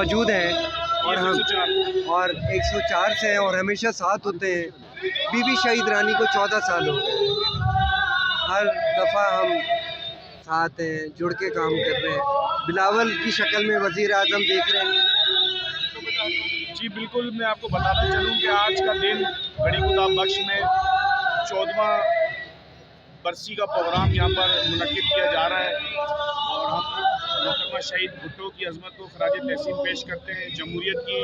موجود ہیں اور ہم 104 سے ہیں اور ہمیشہ ساتھ ہوتے ہیں. بی بی شہید رانی کو 14 سال ہو گئے. ہر دفعہ ہم ساتھ ہیں, جڑ کے کام کر رہے ہیں. بلاول کی شکل میں وزیر اعظم دیکھ رہے ہیں. جی بالکل, میں آپ کو بتانا چلوں کہ آج کا دن گڑھی خدا بخش میں 14واں برسی کا پروگرام یہاں پر منعقد کیا جا رہا ہے اور ہم محترمہ شہید بھٹو کی عظمت کو خراج تحسین پیش کرتے ہیں. جمہوریت کی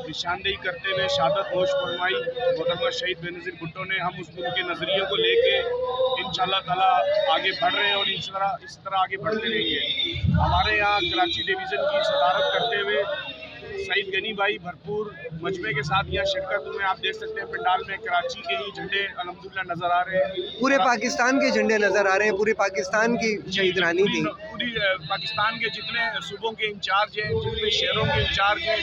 نشاندہی کرتے ہوئے شہادت نوش فرمائی محترمہ شہید بینظیر بھٹو نے. ہم اس ان کے نظریے کو لے کے انشاءاللہ تعالی آگے بڑھ رہے ہیں اور اس طرح آگے بڑھتے رہیں گے. ہمارے یہاں کراچی ڈویژن کی صدارت کرتے ہوئے سعید غنی بھائی بھرپور مجمع کے ساتھ یہاں شرکت ہوئے. آپ دیکھ سکتے ہیں پنڈال میں کراچی کے ہی جھنڈے الحمدللہ نظر آ رہے ہیں. پورے پاکستان کے جھنڈے نظر آ رہے ہیں. پورے پاکستان کی شہید رانی تھی. پوری پاکستان کے جتنے صوبوں کے انچارج ہیں, جتنے شہروں کے انچارج ہیں,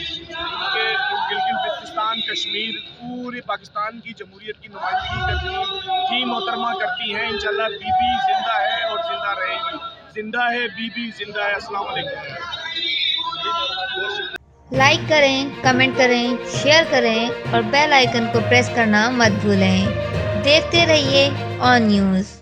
گلگت بلتستان, کشمیر, پورے پاکستان کی جمہوریت کی نمائندگی کی محترمہ کرتی ہیں. انشاءاللہ بی بی زندہ ہے اور زندہ رہے گی. زندہ ہے بی بی, زندہ ہے. السلام علیکم. لائک کریں, کمنٹ کریں, شیئر کریں اور بیل آئیکن کو پریس کرنا مت بھولیں. دیکھتے رہیے آن نیوز.